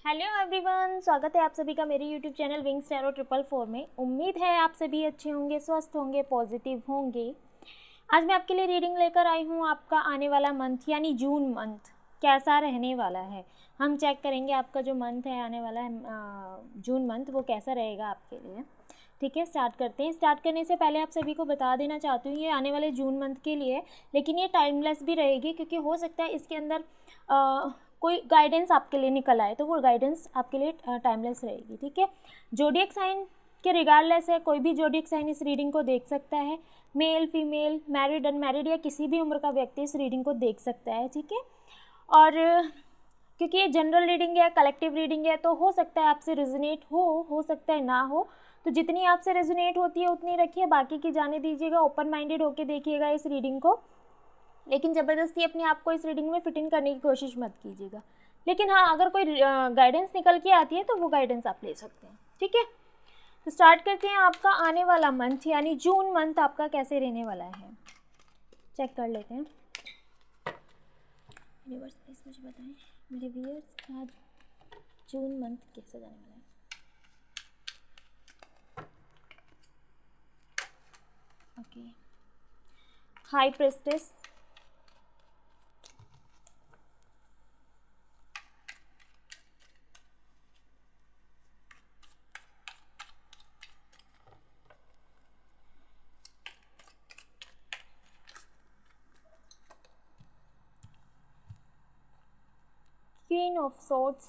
Hello everyone, स्वागत है आप सभी का मेरे यूट्यूब चैनल विंग्स टैरो 444 में। उम्मीद है आप सभी अच्छे होंगे, स्वस्थ होंगे, पॉजिटिव होंगे। आज मैं आपके लिए रीडिंग लेकर आई हूँ। आपका आने वाला मंथ यानी जून मंथ कैसा रहने वाला है। हम चेक करेंगे आपका जो मंथ है आने वाला है जून मंथ, वो कैसा रहेगा आपके लिए। ठीक है, स्टार्ट करते हैं। स्टार्ट करने से पहले आप सभी को बता देना चाहती हूँ ये आने वाले जून मंथ के लिए, लेकिन ये टाइमलेस भी रहेगी, क्योंकि हो सकता है इसके अंदर कोई गाइडेंस आपके लिए निकल आए, तो वो गाइडेंस आपके लिए टाइमलेस रहेगी। ठीक है, जोडियक साइन के रिगार्डलेस है, कोई भी जोडियक साइन इस रीडिंग को देख सकता है। मेल, फीमेल, मैरिड, अनमैरिड या किसी भी उम्र का व्यक्ति इस रीडिंग को देख सकता है। ठीक है, और क्योंकि ये जनरल रीडिंग है, कलेक्टिव रीडिंग है, तो हो सकता है आपसे रेजोनेट हो सकता है ना हो। तो जितनी आपसे रेजोनेट होती है उतनी रखिए, बाकी की जाने दीजिएगा। ओपन माइंडेड होके देखिएगा इस रीडिंग को, लेकिन ज़बरदस्ती अपने आप को इस रीडिंग में फिट इन करने की कोशिश मत कीजिएगा। लेकिन हाँ, अगर कोई गाइडेंस निकल के आती है तो वो गाइडेंस आप ले सकते हैं। ठीक है, तो स्टार्ट करते हैं। आपका आने वाला मंथ यानी जून मंथ आपका कैसे रहने वाला है, चेक कर लेते हैं। व्यूअर्स प्लीज मुझे बताएं मेरे व्यूअर्स का जून मंथ कैसे जाने वाला है। Okay, high प्रेस्टेस, Queen of Swords,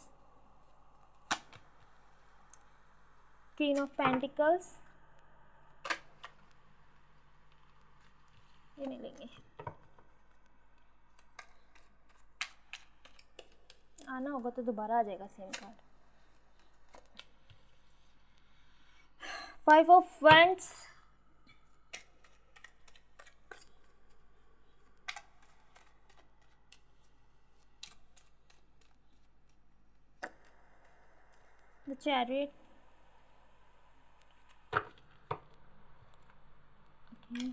Queen of Pentacles, ये नहीं लेंगे, आना होगा तो दोबारा आ जाएगा same card. 5 of Wands, the Chariot, okay,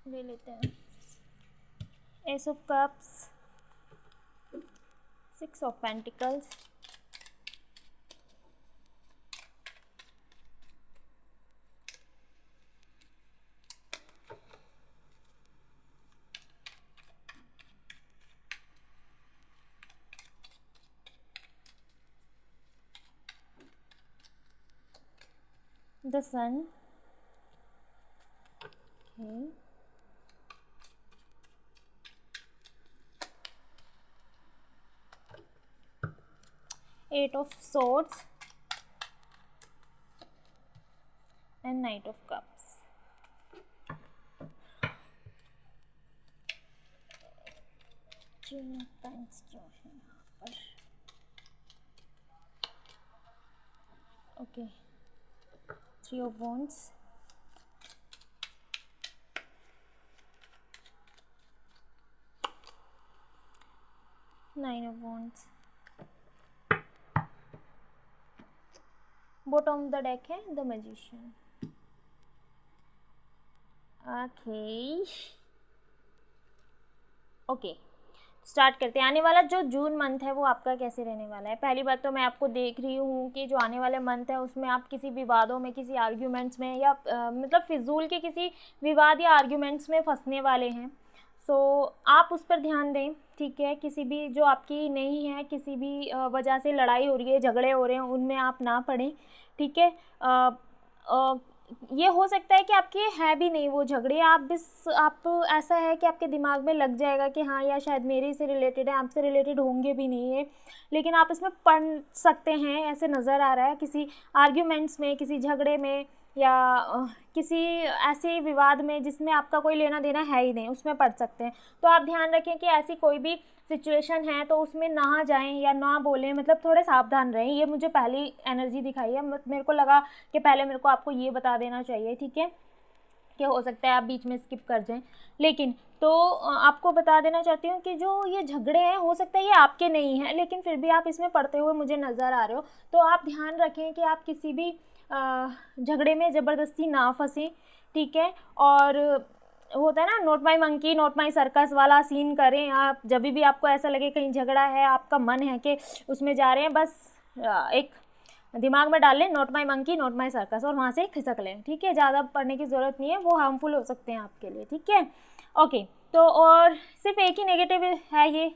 ले लेते हैं। Ace of Cups, 6 of Pentacles, the Sun, okay, Eight of Swords and Knight of Cups। Queen of Pentacles क्यों है यहाँ पर? Okay, 3 of Wands, Nine of Wands। Bottom of the deck है the magician. Okay, start करते हैं। आने वाला जो जून मंथ है वो आपका कैसे रहने वाला है। पहली बात तो मैं आपको देख रही हूँ कि जो आने वाले मंथ है उसमें आप किसी विवादों में, किसी आर्ग्यूमेंट्स में या मतलब फिजूल के किसी विवाद या आर्ग्यूमेंट्स में फंसने वाले हैं। सो आप उस पर ध्यान दें। ठीक है, किसी भी जो आपकी नहीं है, किसी भी वजह से लड़ाई हो रही है, झगड़े हो रहे हैं, उनमें आप ना पड़ें। ठीक है, ये हो सकता है कि आपके है भी नहीं वो झगड़े, आप ऐसा है कि आपके दिमाग में लग जाएगा कि हाँ यार शायद मेरे से रिलेटेड है, आपसे रिलेटेड होंगे भी नहीं है, लेकिन आप इसमें पढ़ सकते हैं, ऐसे नज़र आ रहा है। किसी आर्ग्यूमेंट्स में, किसी झगड़े में या किसी ऐसे विवाद में जिसमें आपका कोई लेना देना है ही नहीं, उसमें पढ़ सकते हैं। तो आप ध्यान रखें कि ऐसी कोई भी सिचुएशन है तो उसमें ना जाएं या ना बोलें, मतलब थोड़े सावधान रहें। ये मुझे पहली एनर्जी दिखाई है, मेरे को लगा कि पहले मेरे को आपको ये बता देना चाहिए। ठीक है, कि हो सकता है आप बीच में स्किप कर जाएं, लेकिन तो आपको बता देना चाहती हूँ कि जो ये झगड़े हैं हो सकता है ये आपके नहीं हैं, लेकिन फिर भी आप इसमें पढ़ते हुए मुझे नज़र आ रहे हो। तो आप ध्यान रखें कि आप किसी भी झगड़े में ज़बरदस्ती ना फंसें। ठीक है, और होता है ना, नोट माई मंकी नोट माई सर्कस वाला सीन करें आप। जब भी आपको ऐसा लगे कहीं झगड़ा है, आपका मन है कि उसमें जा रहे हैं, बस एक दिमाग में डाल लें नोट माई मंकी नोट माई सर्कस और वहाँ से खिसक लें, ठीक है। ज़्यादा पढ़ने की ज़रूरत नहीं है, वो हार्मफुल हो सकते हैं आपके लिए, ठीक है। ओके, तो और सिर्फ एक ही नेगेटिव है ये,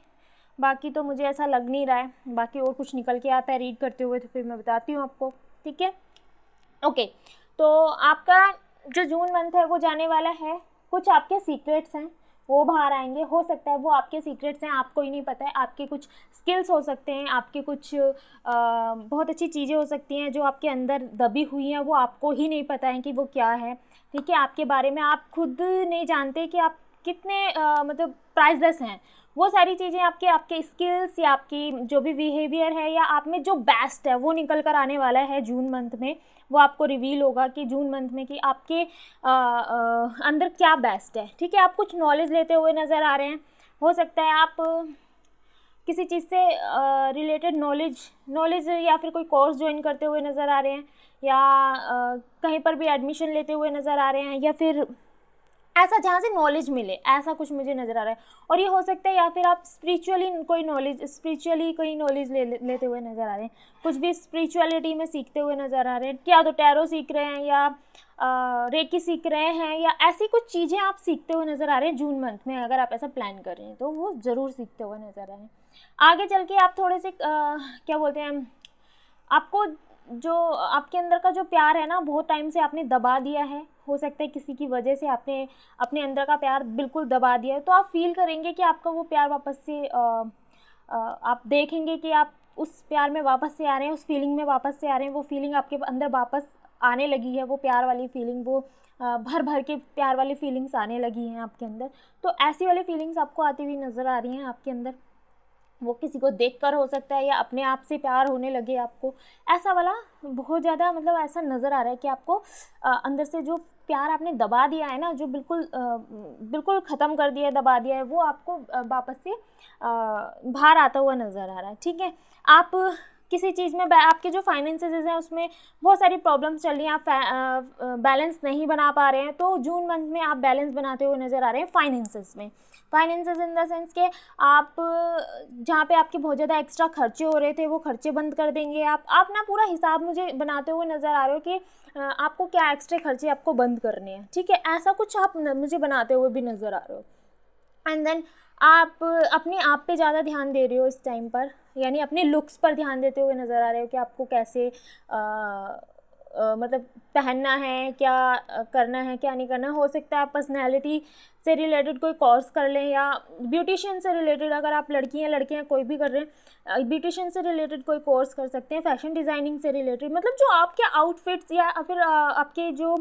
बाकी तो मुझे ऐसा लग नहीं रहा है, बाकी और कुछ निकल के आता है रीड करते हुए तो फिर मैं बताती हूँ आपको, ठीक है। ओके, तो आपका जो जून मंथ है वो जाने वाला है, कुछ आपके सीक्रेट्स हैं वो बाहर आएंगे। हो सकता है वो आपके सीक्रेट्स हैं, आपको ही नहीं पता है। आपके कुछ स्किल्स हो सकते हैं, आपके कुछ बहुत अच्छी चीज़ें हो सकती हैं जो आपके अंदर दबी हुई हैं, वो आपको ही नहीं पता है कि वो क्या है, ठीक है। आपके बारे में आप खुद नहीं जानते कि आप कितने मतलब प्राइसलेस हैं। वो सारी चीज़ें आपके स्किल्स या आपकी जो भी बिहेवियर है या आप में जो बेस्ट है वो निकल कर आने वाला है जून मंथ में। वो आपको रिवील होगा कि जून मंथ में कि आपके अंदर क्या बेस्ट है, ठीक है। आप कुछ नॉलेज लेते हुए नज़र आ रहे हैं। हो सकता है आप किसी चीज़ से रिलेटेड नॉलेज या फिर कोई कोर्स ज्वाइन करते हुए नज़र आ रहे हैं, या कहीं पर भी एडमिशन लेते हुए नज़र आ रहे हैं, या फिर ऐसा जहाँ से नॉलेज मिले, ऐसा कुछ मुझे नज़र आ रहा है। और ये हो सकता है या फिर आप स्पिरिचुअली कोई नॉलेज लेते हुए नज़र आ रहे हैं, कुछ भी स्पिरिचुअलिटी में सीखते हुए नज़र आ रहे हैं, या तो टैरो सीख रहे हैं या रेकी सीख रहे हैं, या ऐसी कुछ चीज़ें आप सीखते हुए नज़र आ रहे हैं जून मंथ में। अगर आप ऐसा प्लान कर रहे हैं तो वो ज़रूर सीखते हुए नज़र आ रहे हैं। आगे चल के आप थोड़े से क्या बोलते हैं, आपको जो आपके अंदर का जो प्यार है ना, बहुत टाइम से आपने दबा दिया है। हो सकता है किसी की वजह से आपने अपने अंदर का प्यार बिल्कुल दबा दिया है, तो आप फील करेंगे कि आपका वो प्यार वापस से आप देखेंगे कि आप उस प्यार में वापस से आ रहे हैं, उस फीलिंग में वापस से आ रहे हैं। वो फीलिंग आपके अंदर वापस आने लगी है, वो प्यार वाली फीलिंग, वो भर भर के प्यार वाली फीलिंग्स आने लगी हैं आपके अंदर। तो ऐसी वाली फीलिंग्स आपको आती हुई नज़र आ रही हैं आपके अंदर। वो किसी को देखकर हो सकता है, या अपने आप से प्यार होने लगे आपको, ऐसा वाला बहुत ज़्यादा मतलब ऐसा नज़र आ रहा है कि आपको अंदर से जो प्यार आपने दबा दिया है ना, जो बिल्कुल ख़त्म कर दिया है, दबा दिया है, वो आपको वापस से बाहर आता हुआ नज़र आ रहा है, ठीक है। आप किसी चीज़ में आपके जो फाइनेंसेस हैं उसमें बहुत सारी प्रॉब्लम्स चल रही हैं, आप बैलेंस नहीं बना पा रहे हैं, तो जून मंथ में आप बैलेंस बनाते हुए नज़र आ रहे हैं फाइनेंसेस में। फाइनेंसेस इन द सेंस के आप जहाँ पे आपके बहुत ज़्यादा एक्स्ट्रा खर्चे हो रहे थे वो खर्चे बंद कर देंगे। आप ना पूरा हिसाब मुझे बनाते हुए नज़र आ रहे हो कि आपको क्या एक्स्ट्रा खर्चे आपको बंद करने हैं, ठीक है। ऐसा कुछ आप मुझे बनाते हुए भी नज़र आ रहे हो। एंड देन आप अपने आप पे ज़्यादा ध्यान दे रहे हो इस टाइम पर, यानी अपने लुक्स पर ध्यान देते हुए नज़र आ रहे हो कि आपको कैसे मतलब पहनना है, क्या करना है, क्या नहीं करना है। हो सकता है आप पर्सनैलिटी से रिलेटेड कोई कोर्स कर लें, या ब्यूटिशियन से रिलेटेड, अगर आप लड़की हैं लड़के हैं कोई भी कर रहे हैं, ब्यूटिशियन से रिलेटेड कोई कोर्स कर सकते हैं, फैशन डिज़ाइनिंग से रिलेटेड, मतलब जो आपके आउटफिट्स या फिर आपके जो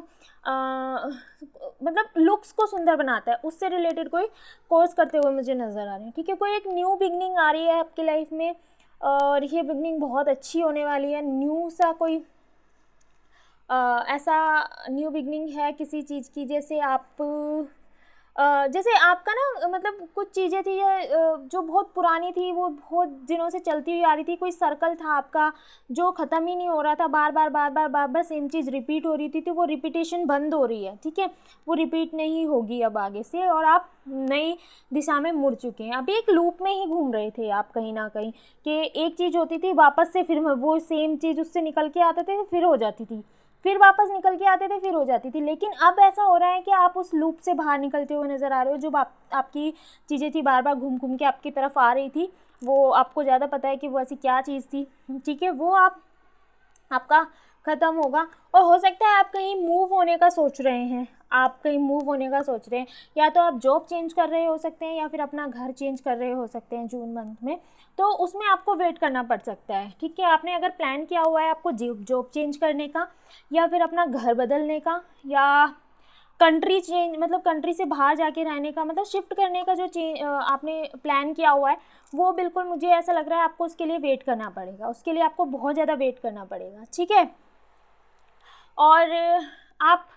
मतलब लुक्स को सुंदर बनाता है, उससे रिलेटेड कोई कोर्स करते हुए मुझे नज़र आ रहे हैं, ठीक है। कोई एक न्यू बिगनिंग आ रही है आपकी लाइफ में, और ये बिगनिंग बहुत अच्छी होने वाली है। न्यू सा कोई ऐसा न्यू बिगनिंग है किसी चीज़ की, जैसे आपका ना मतलब कुछ चीज़ें थी जो बहुत पुरानी थी, वो बहुत दिनों से चलती हुई आ रही थी। कोई सर्कल था आपका जो ख़त्म ही नहीं हो रहा था, बार बार सेम चीज़ रिपीट हो रही थी, तो वो रिपीटेशन बंद हो रही है, ठीक है। वो रिपीट नहीं होगी अब आगे से, और आप नई दिशा में मुड़ चुके हैं। अभी एक लूप में ही घूम रहे थे आप कहीं ना कहीं, कि एक चीज़ होती थी वापस से फिर वो सेम चीज़ उससे निकल के आते थे, फिर हो जाती थी, फिर वापस निकल के आते थे, फिर हो जाती थी। लेकिन अब ऐसा हो रहा है कि आप उस लूप से बाहर निकलते हुए नज़र आ रहे हो। जो आपकी चीज़ें थी बार बार घूम घूम के आपकी तरफ आ रही थी, वो आपको ज़्यादा पता है कि वो ऐसी क्या चीज़ थी, ठीक है। वो आपका ख़त्म होगा। और हो सकता है आप कहीं मूव होने का सोच रहे हैं, या तो आप जॉब चेंज कर रहे हो सकते हैं, या फिर अपना घर चेंज कर रहे हो सकते हैं जून मंथ में, तो उसमें आपको वेट करना पड़ सकता है, ठीक है। आपने अगर प्लान किया हुआ है आपको जॉब चेंज करने का, या फिर अपना घर बदलने का, या कंट्री चेंज मतलब कंट्री से बाहर जाके रहने का, मतलब शिफ्ट करने का जो आपने प्लान किया हुआ है, वो बिल्कुल मुझे ऐसा लग रहा है आपको उसके लिए वेट करना पड़ेगा, उसके लिए आपको बहुत ज़्यादा वेट करना पड़ेगा, ठीक है। और आप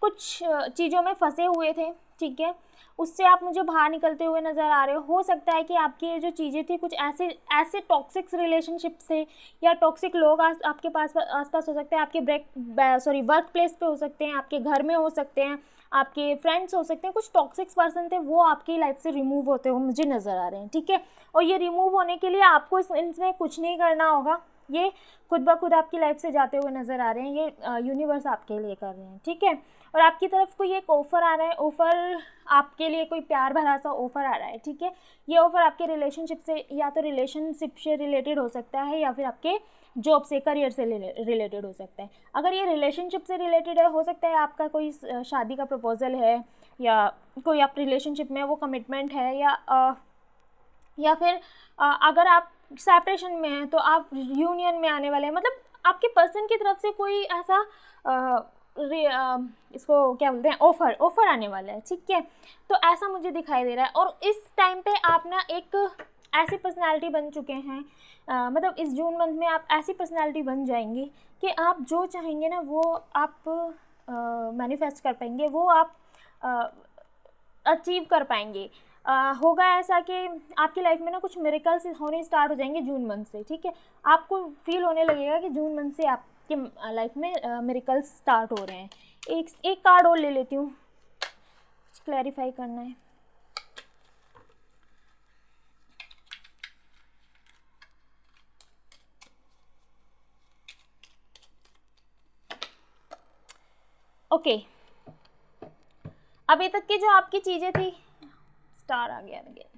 कुछ चीज़ों में फंसे हुए थे, ठीक है, उससे आप मुझे बाहर निकलते हुए नज़र आ रहे हो सकता है कि आपकी ये जो चीज़ें थी कुछ ऐसे टॉक्सिक रिलेशनशिप से, या टॉक्सिक लोग आपके आसपास हो सकते हैं, आपके वर्क प्लेस पे हो सकते हैं, आपके घर में हो सकते हैं, आपके फ्रेंड्स हो सकते हैं, कुछ टॉक्सिक पर्सन थे वो आपकी लाइफ से रिमूव होते हुए मुझे नज़र आ रहे हैं, ठीक है। और ये रिमूव होने के लिए आपको इसमें कुछ नहीं करना होगा, ये खुद ब खुद आपकी लाइफ से जाते हुए नज़र आ रहे हैं, ये यूनिवर्स आपके लिए कर रहे हैं, ठीक है। और आपकी तरफ कोई एक ऑफ़र आ रहा है, ऑफ़र आपके लिए कोई प्यार भरा सा ऑफ़र आ रहा है, ठीक है। ये ऑफ़र आपके रिलेशनशिप से, या तो रिलेशनशिप से रिलेटेड हो सकता है या फिर आपके जॉब से, करियर से रिलेटेड हो सकता है। अगर ये रिलेशनशिप से रिलेटेड है, हो सकता है आपका कोई शादी का प्रपोजल है, या कोई आप रिलेशनशिप में वो कमिटमेंट है, या फिर अगर आप सेपरेशन में हैं तो आप यूनियन में आने वाले हैं। मतलब आपके पर्सन की तरफ से कोई ऐसा इसको क्या बोलते हैं, ऑफ़र आने वाला है, ठीक है। तो ऐसा मुझे दिखाई दे रहा है। और इस टाइम पे आप ना एक ऐसी पर्सनालिटी बन चुके हैं, मतलब इस जून मंथ में आप ऐसी पर्सनालिटी बन जाएंगी कि आप जो चाहेंगे ना वो आप मैनिफेस्ट कर पाएंगे, वो आप अचीव कर पाएंगे। होगा ऐसा कि आपकी लाइफ में ना कुछ मिरेकल्स होने स्टार्ट हो जाएंगे जून मंथ से, ठीक है। आपको फील होने लगेगा कि जून मंथ से आपके लाइफ में मिरेकल्स स्टार्ट हो रहे हैं। एक कार्ड और ले लेती हूँ, क्लैरिफाई करना है। ओके, अभी तक की जो आपकी चीज़ें थी, स्टार आ गया अगेन।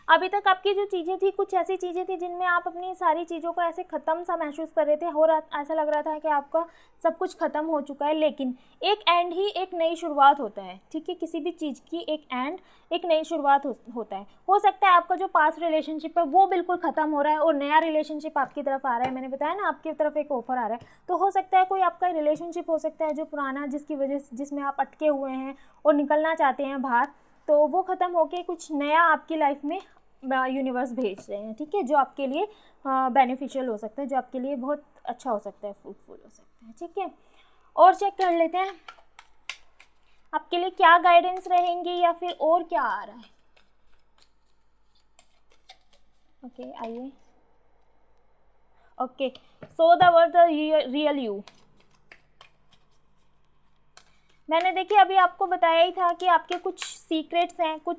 अभी तक आपकी जो चीज़ें थी, कुछ ऐसी चीज़ें थी जिनमें आप अपनी सारी चीज़ों को ऐसे ख़त्म सा महसूस कर रहे थे, ऐसा लग रहा था कि आपका सब कुछ ख़त्म हो चुका है। लेकिन एक एंड ही एक नई शुरुआत होता है, ठीक है। किसी भी चीज़ की एक एंड, एक नई शुरुआत होता है। हो सकता है आपका जो पास्ट रिलेशनशिप है वो बिल्कुल ख़त्म हो रहा है और नया रिलेशनशिप आपकी तरफ आ रहा है। मैंने बताया ना, आपकी तरफ एक ऑफ़र आ रहा है। तो हो सकता है कोई आपका रिलेशनशिप हो सकता है जो पुराना, जिसमें आप अटके हुए हैं और निकलना चाहते हैं बाहर, तो वो ख़त्म होके कुछ नया आपकी लाइफ में यूनिवर्स भेज रहे हैं, ठीक है। जो आपके लिए बेनिफिशियल हो सकता है, जो आपके लिए बहुत अच्छा हो सकता है, फ्रूटफुल हो सकता है, ठीक है। और चेक कर लेते हैं आपके लिए क्या गाइडेंस रहेंगी या फिर और क्या आ रहा है। ओके, आइए। Okay, so the word the real you. मैंने देखिए अभी आपको बताया ही था कि आपके कुछ सीक्रेट्स हैं, कुछ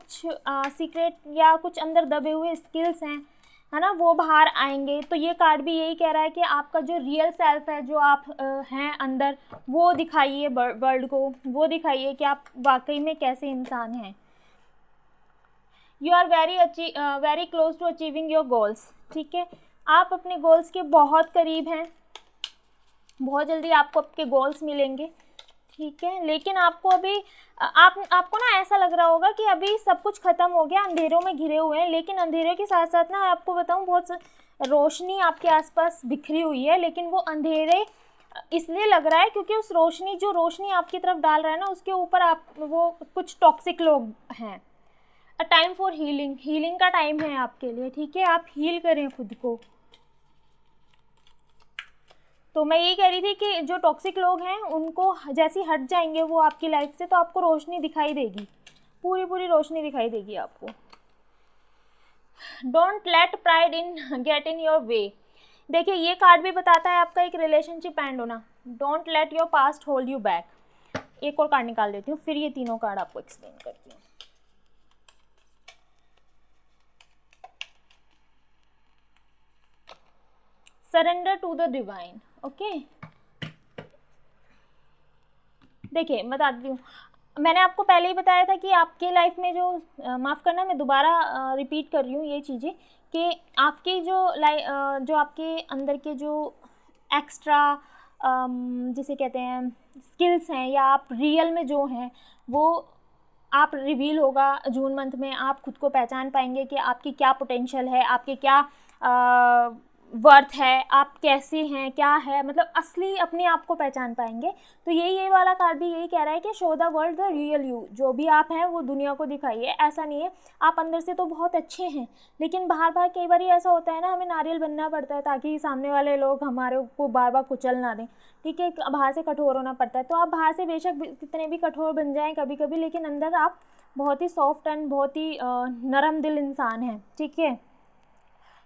सीक्रेट या कुछ अंदर दबे हुए स्किल्स हैं, है ना, वो बाहर आएंगे। तो ये कार्ड भी यही कह रहा है कि आपका जो रियल सेल्फ है, जो आप हैं अंदर, वो दिखाइए वर्ल्ड को, वो दिखाइए कि आप वाकई में कैसे इंसान हैं। You are very close to achieving your goals, ठीक है। आप अपने गोल्स के बहुत करीब हैं, बहुत जल्दी आपको आपके गोल्स मिलेंगे, ठीक है। लेकिन आपको अभी आपको ना ऐसा लग रहा होगा कि अभी सब कुछ ख़त्म हो गया, अंधेरों में घिरे हुए हैं। लेकिन अंधेरे के साथ साथ ना आपको बताऊं, बहुत रोशनी आपके आसपास बिखरी हुई है। लेकिन वो अंधेरे इसलिए लग रहा है क्योंकि उस जो रोशनी आपकी तरफ डाल रहा है ना, उसके ऊपर वो कुछ टॉक्सिक लोग हैं। अ टाइम फॉर हीलिंग का टाइम है आपके लिए, ठीक है। आप हील करें खुद को। तो मैं यही कह रही थी कि जो टॉक्सिक लोग हैं उनको जैसे हट जाएंगे वो आपकी लाइफ से, तो आपको रोशनी दिखाई देगी, पूरी रोशनी दिखाई देगी आपको। Don't let pride get in your way. देखिए ये कार्ड भी बताता है आपका एक रिलेशनशिप एंड होना। Don't let your past hold you back. एक और कार्ड निकाल देती हूँ, फिर ये तीनों कार्ड आपको एक्सप्लेन करती हूँ। Surrender to the divine. Okay, देखिए बताती हूँ, मैंने आपको पहले ही बताया था कि आपके लाइफ में जो माफ़ करना, मैं दोबारा रिपीट कर रही हूँ ये चीज़ें, कि आपकी जो आपके अंदर के जो एक्स्ट्रा जिसे कहते हैं स्किल्स हैं, या आप रियल में जो हैं, वो आप रिवील होगा जून मंथ में। आप खुद को पहचान पाएंगे कि आपकी क्या पोटेंशियल है, आपके क्या वर्थ है, आप कैसे हैं, क्या है, मतलब असली अपने आप को पहचान पाएंगे। तो ये वाला कार्ड भी यही कह रहा है कि show the world the real you. जो भी आप हैं वो दुनिया को दिखाइए। ऐसा नहीं है, आप अंदर से तो बहुत अच्छे हैं, लेकिन बाहर कई बार ऐसा होता है ना, हमें नारियल बनना पड़ता है ताकि सामने वाले लोग हमारे को बार कुचल ना दें, ठीक है। बाहर से कठोर होना पड़ता है। तो आप बाहर से बेशक कितने भी कठोर बन जाएँ कभी कभी, लेकिन अंदर आप बहुत ही सॉफ्ट एंड बहुत ही नरम दिल इंसान हैं, ठीक है।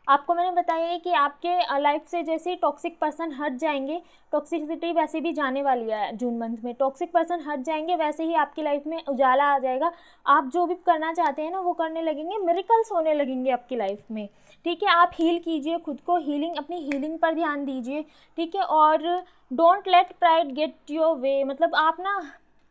आपको मैंने बताया है कि आपके लाइफ से जैसे टॉक्सिक पर्सन हट जाएंगे, टॉक्सिसिटी वैसे भी जाने वाली है जून मंथ में, टॉक्सिक पर्सन हट जाएंगे वैसे ही आपकी लाइफ में उजाला आ जाएगा। आप जो भी करना चाहते हैं ना वो करने लगेंगे, मिरेकल्स होने लगेंगे आपकी लाइफ में। ठीक है, आप हील कीजिए खुद को, हीलिंग, अपनी हीलिंग पर ध्यान दीजिए। ठीक है, और don't let pride get your way, मतलब आप ना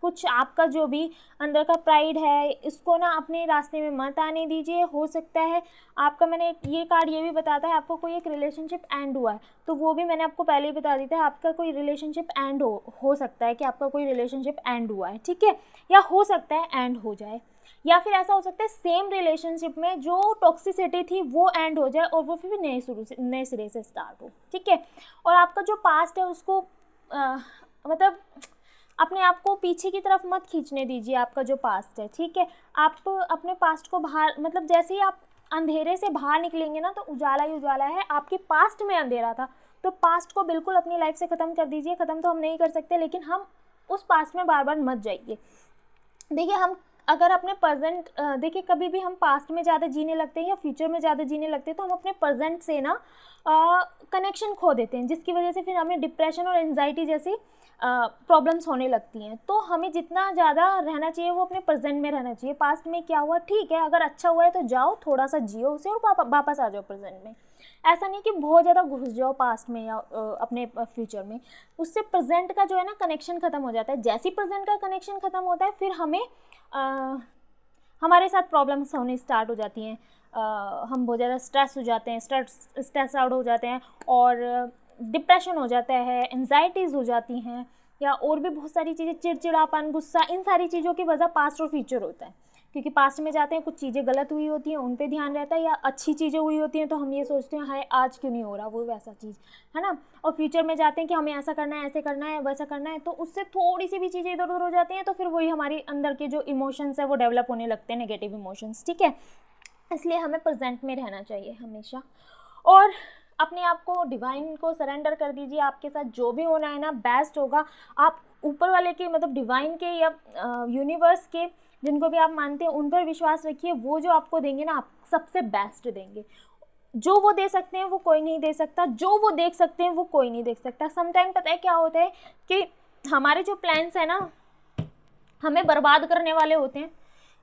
कुछ आपका जो भी अंदर का प्राइड है इसको ना अपने रास्ते में मत आने दीजिए। हो सकता है आपका, मैंने ये कार्ड ये भी बताता है आपको कोई एक रिलेशनशिप एंड हुआ है, तो वो भी मैंने आपको पहले ही बता दी था, आपका कोई रिलेशनशिप एंड हो सकता है कि आपका कोई रिलेशनशिप एंड हुआ है। ठीक है, या हो सकता है एंड हो जाए, या फिर ऐसा हो सकता है सेम रिलेशनशिप में जो टॉक्सिसिटी थी वो एंड हो जाए और वो फिर नए सिरे से स्टार्ट हो। ठीक है, और आपका जो पास्ट है उसको मतलब अपने आप को पीछे की तरफ मत खींचने दीजिए, आपका जो पास्ट है। ठीक है, आप अपने पास्ट को बाहर, मतलब जैसे ही आप अंधेरे से बाहर निकलेंगे ना तो उजाला ही उजाला है। आपके पास्ट में अंधेरा था तो पास्ट को बिल्कुल अपनी लाइफ से ख़त्म कर दीजिए। ख़त्म तो हम नहीं कर सकते, लेकिन हम उस पास्ट में बार बार मत जाइए। देखिए, हम अगर अपने प्रेजेंट, देखिए कभी भी हम पास्ट में ज़्यादा जीने लगते हैं या फ्यूचर में ज़्यादा जीने लगते हैं तो हम अपने प्रेजेंट से ना कनेक्शन खो देते हैं, जिसकी वजह से फिर हमें डिप्रेशन और एंजाइटी जैसी प्रॉब्लम्स होने लगती हैं। तो हमें जितना ज़्यादा रहना चाहिए वो अपने प्रेजेंट में रहना चाहिए। पास्ट में क्या हुआ ठीक है, अगर अच्छा हुआ है तो जाओ थोड़ा सा जियो उसे और वापस आ जाओ प्रेजेंट में। ऐसा नहीं कि बहुत ज़्यादा घुस जाओ पास्ट में या अपने फ्यूचर में, उससे प्रेजेंट का जो है ना कनेक्शन ख़त्म हो जाता है। जैसे ही प्रेजेंट का कनेक्शन ख़त्म होता है फिर हमें हमारे साथ प्रॉब्लम्स होनी स्टार्ट हो जाती हैं। हम बहुत ज़्यादा स्ट्रेस हो जाते हैं, स्ट्रेस आउट हो जाते हैं और डिप्रेशन हो जाता है, एंजाइटीज़ हो जाती हैं, या और भी बहुत सारी चीज़ें, चिड़चिड़ापन, गुस्सा, इन सारी चीज़ों की वजह पास्ट और फ्यूचर होता है। क्योंकि पास्ट में जाते हैं, कुछ चीज़ें गलत हुई होती हैं उन पे ध्यान रहता है, या अच्छी चीज़ें हुई होती हैं तो हम ये सोचते हैं हाय आज क्यों नहीं हो रहा वो वैसा चीज़, है ना। और फ्यूचर में जाते हैं कि हमें ऐसा करना है, ऐसे करना है, वैसा करना है, तो उससे थोड़ी सी भी चीज़ें इधर उधर हो जाती हैं तो फिर वही हमारी अंदर के जो इमोशंस है वो डेवलप होने लगते हैं, नेगेटिव इमोशंस। ठीक है, इसलिए हमें प्रेजेंट में रहना चाहिए हमेशा, और अपने आप को डिवाइन को सरेंडर कर दीजिए। आपके साथ जो भी होना है ना बेस्ट होगा। आप ऊपर वाले के, मतलब डिवाइन के या यूनिवर्स के, जिनको भी आप मानते हैं उन पर विश्वास रखिए। वो जो आपको देंगे ना आप सबसे बेस्ट देंगे। जो वो दे सकते हैं वो कोई नहीं दे सकता, जो वो देख सकते हैं वो कोई नहीं देख सकता। समटाइम पता है क्या होता है कि हमारे जो प्लान्स है ना हमें बर्बाद करने वाले होते हैं।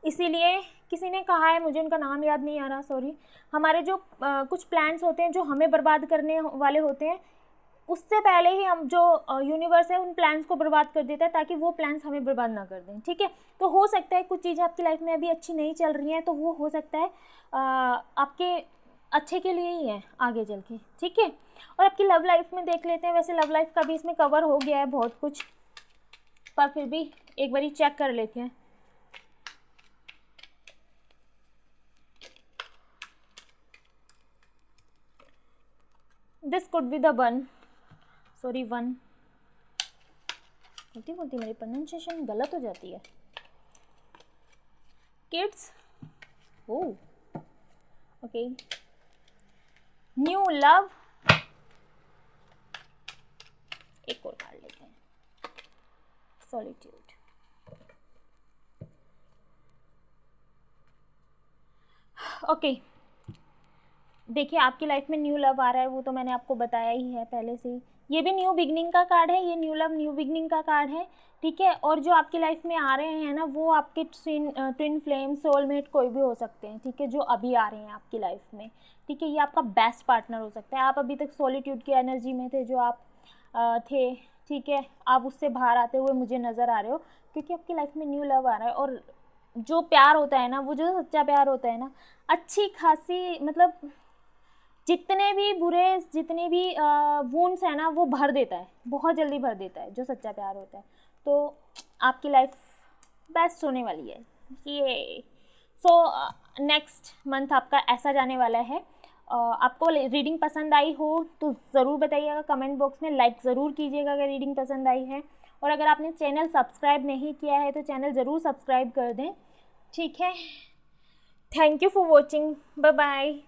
इसीलिए किसी ने कहा है, मुझे उनका नाम याद नहीं आ रहा, सॉरी, हमारे जो कुछ प्लान्स होते हैं जो हमें बर्बाद करने वाले होते हैं, उससे पहले ही हम जो यूनिवर्स है उन प्लान्स को बर्बाद कर देता है ताकि वो प्लान्स हमें बर्बाद ना कर दें। ठीक है, तो हो सकता है कुछ चीज़ें आपकी लाइफ में अभी अच्छी नहीं चल रही हैं तो वो हो सकता है आपके अच्छे के लिए ही है आगे चल के। ठीक है, और आपकी लव लाइफ में देख लेते हैं। वैसे लव लाइफ का भी इसमें कवर हो गया है बहुत कुछ, पर फिर भी एक बारी चेक कर लेते हैं। This could be the one, sorry one, बोलती मेरी प्रोनाउंसिएशन गलत हो जाती है। किड्स, ओके, न्यू लव, एक और कार्ड लेते हैं, सॉलिट्यूड। ओके, देखिए आपकी लाइफ में न्यू लव आ रहा है, वो तो मैंने आपको बताया ही है पहले से ही। ये भी न्यू बिगनिंग का कार्ड है, ये न्यू लव न्यू बिगनिंग का कार्ड है। ठीक है, और जो आपकी लाइफ में आ रहे हैं ना वो आपके ट्विन फ्लेम, सोलमेट कोई भी हो सकते हैं। ठीक है, जो अभी आ रहे हैं आपकी लाइफ में। ठीक है, ये आपका बेस्ट पार्टनर हो सकता है। आप अभी तक सॉलिट्यूड की एनर्जी में थे जो आप थे, ठीक है, आप उससे बाहर आते हुए मुझे नज़र आ रहे हो, क्योंकि आपकी लाइफ में न्यू लव आ रहा है। और जो प्यार होता है ना, वो जो सच्चा प्यार होता है ना, अच्छी खासी, मतलब जितने भी बुरे, जितने भी वुंड्स है ना वो भर देता है, बहुत जल्दी भर देता है जो सच्चा प्यार होता है। तो आपकी लाइफ बेस्ट होने वाली है ये। सो नेक्स्ट मंथ आपका ऐसा जाने वाला है। आपको रीडिंग पसंद आई हो तो ज़रूर बताइएगा कमेंट बॉक्स में, लाइक ज़रूर कीजिएगा अगर रीडिंग पसंद आई है। और अगर आपने चैनल सब्सक्राइब नहीं किया है तो चैनल ज़रूर सब्सक्राइब कर दें। ठीक है, thank you for watching, bye bye.